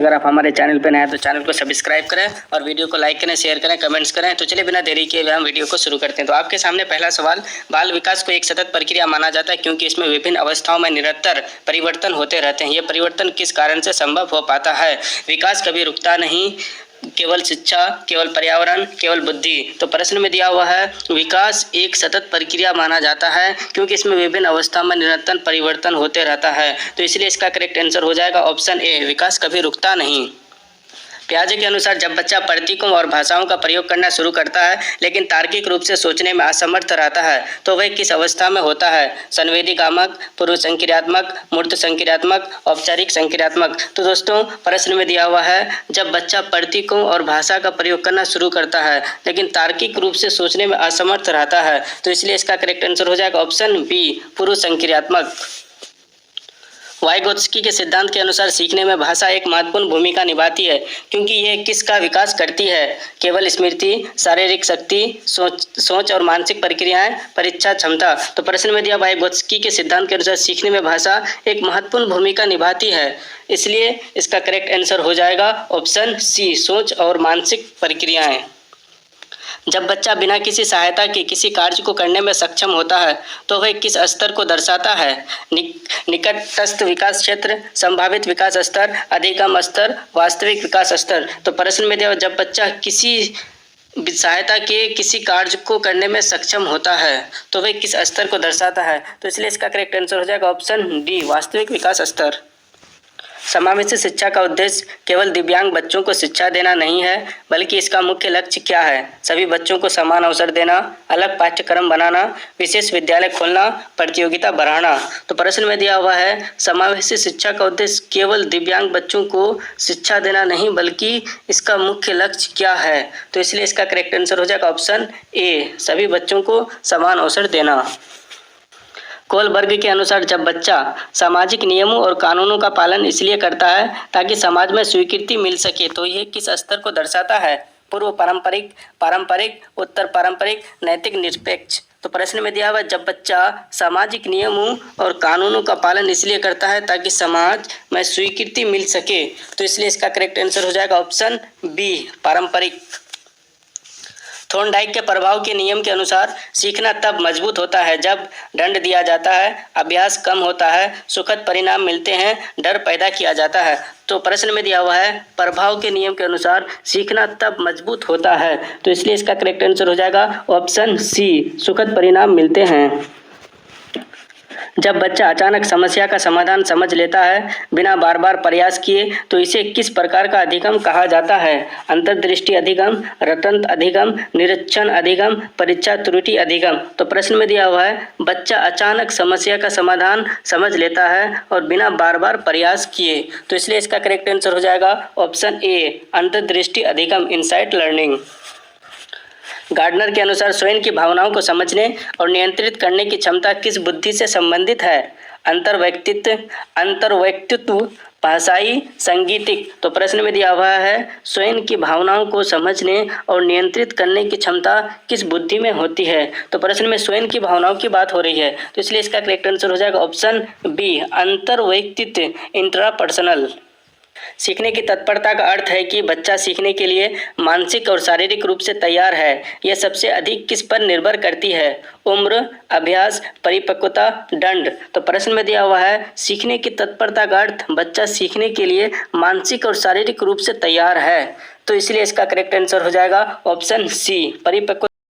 अगर आप हमारे चैनल पर नए हैं तो चैनल को सब्सक्राइब करें और वीडियो को लाइक करें, शेयर करें, कमेंट्स करें। तो चलिए बिना देरी किए हम वीडियो को शुरू करते हैं। तो आपके सामने पहला सवाल, बाल विकास को एक सतत प्रक्रिया माना जाता है क्योंकि इसमें विभिन्न अवस्थाओं में निरंतर परिवर्तन होते रहते हैं। ये परिवर्तन किस कारण से संभव हो पाता है? विकास कभी रुकता नहीं, केवल शिक्षा, केवल पर्यावरण, केवल बुद्धि। तो प्रश्न में दिया हुआ है विकास एक सतत प्रक्रिया माना जाता है क्योंकि इसमें विभिन्न अवस्था में निरंतर परिवर्तन होते रहता है। तो इसलिए इसका करेक्ट आंसर हो जाएगा ऑप्शन ए, विकास कभी रुकता नहीं। पियाजे के अनुसार जब बच्चा प्रतीकों और भाषाओं का प्रयोग करना शुरू करता है लेकिन तार्किक रूप से सोचने में असमर्थ रहता है तो वह किस अवस्था में होता है? संवेदीकामक, पूर्व संक्रियात्मक, मूर्त संक्रियात्मक, औपचारिक संक्रियात्मक। तो दोस्तों प्रश्न में दिया हुआ है जब बच्चा प्रतीकों और भाषा का प्रयोग करना शुरू करता है लेकिन तार्किक रूप से सोचने में असमर्थ रहता है तो इसलिए इसका करेक्ट आंसर हो जाएगा ऑप्शन बी, पूर्व संक्रियात्मक। वाइगोत्स्की के सिद्धांत के अनुसार सीखने में भाषा एक महत्वपूर्ण भूमिका निभाती है क्योंकि यह किसका विकास करती है? केवल स्मृति, शारीरिक शक्ति, सोच और मानसिक प्रक्रियाएं, परीक्षा क्षमता। तो प्रश्न में दिया वाइगोत्स्की के सिद्धांत के अनुसार सीखने में भाषा एक महत्वपूर्ण भूमिका निभाती है, इसलिए इसका करेक्ट आंसर हो जाएगा ऑप्शन सी, सोच और मानसिक प्रक्रियाएं। जब बच्चा बिना किसी सहायता के किसी कार्य को करने में सक्षम होता है तो वह किस स्तर को दर्शाता है? निकटस्थ विकास क्षेत्र, संभावित विकास स्तर, अधिगम स्तर, वास्तविक विकास स्तर। तो प्रश्न में दिया जब बच्चा किसी सहायता के किसी कार्य को करने में सक्षम होता है तो वह किस स्तर को दर्शाता है? तो इसलिए इसका करेक्ट आंसर हो जाएगा ऑप्शन डी, वास्तविक विकास स्तर। समावेशी शिक्षा का उद्देश्य केवल दिव्यांग बच्चों को शिक्षा देना नहीं है बल्कि इसका मुख्य लक्ष्य क्या है? सभी बच्चों को समान अवसर देना, अलग पाठ्यक्रम बनाना, विशेष विद्यालय खोलना, प्रतियोगिता बढ़ाना। तो प्रश्न में दिया हुआ है समावेशी शिक्षा का उद्देश्य केवल दिव्यांग बच्चों को शिक्षा देना नहीं बल्कि इसका मुख्य लक्ष्य क्या है? तो इसलिए इसका करेक्ट आंसर हो जाएगा ऑप्शन ए, सभी बच्चों को समान अवसर देना। कोलबर्ग के अनुसार जब बच्चा सामाजिक नियमों और कानूनों का पालन इसलिए करता है ताकि समाज में स्वीकृति मिल सके तो यह किस स्तर को दर्शाता है? पूर्व पारंपरिक, पारंपरिक, उत्तर पारंपरिक, नैतिक, निरपेक्ष। तो प्रश्न में दिया हुआ जब बच्चा सामाजिक नियमों और कानूनों का पालन इसलिए करता है ताकि समाज में स्वीकृति मिल सके तो इसलिए इसका करेक्ट आंसर हो जाएगा ऑप्शन बी, पारंपरिक। थॉर्नडाइक के प्रभाव के नियम के अनुसार सीखना तब मजबूत होता है जब दंड दिया जाता है, अभ्यास कम होता है, सुखद परिणाम मिलते हैं, डर पैदा किया जाता है। तो प्रश्न में दिया हुआ है प्रभाव के नियम के अनुसार सीखना तब मजबूत होता है तो इसलिए इसका करेक्ट आंसर हो जाएगा ऑप्शन सी, सुखद परिणाम मिलते हैं। जब बच्चा अचानक समस्या का समाधान समझ लेता है बिना बार बार प्रयास किए तो इसे किस प्रकार का अधिगम कहा जाता है? अंतर्दृष्टि अधिगम, रटंत अधिगम, निरीक्षण अधिगम, परीक्षा त्रुटि अधिगम। तो प्रश्न में दिया हुआ है बच्चा अचानक समस्या का समाधान समझ लेता है और बिना बार बार प्रयास किए तो इसलिए इसका करेक्ट आंसर हो जाएगा ऑप्शन ए, अंतर्दृष्टि अधिगम, इनसाइट लर्निंग। गार्डनर के अनुसार स्वयं की भावनाओं को समझने और नियंत्रित करने की क्षमता किस बुद्धि से संबंधित है? अंतर्वैयक्तित्व, भाषाई, संगीतिक। तो प्रश्न में दिया हुआ है स्वयं की भावनाओं को समझने और नियंत्रित करने की क्षमता किस बुद्धि में होती है? तो प्रश्न में स्वयं की भावनाओं की बात हो रही है तो इसलिए इसका करेक्ट आंसर हो जाएगा ऑप्शन बी, अंतर्वैयक्तित्व, इंट्रापर्सनल। सीखने की तत्परता का अर्थ है कि बच्चा सीखने के लिए मानसिक और शारीरिक रूप से तैयार है। यह सबसे अधिक किस पर निर्भर करती है? उम्र, अभ्यास, परिपक्वता, दंड। तो प्रश्न में दिया हुआ है सीखने की तत्परता का अर्थ बच्चा सीखने के लिए मानसिक और शारीरिक रूप से तैयार है तो इसलिए इसका करेक्ट आंसर हो जाएगा ऑप्शन सी, परिपक्व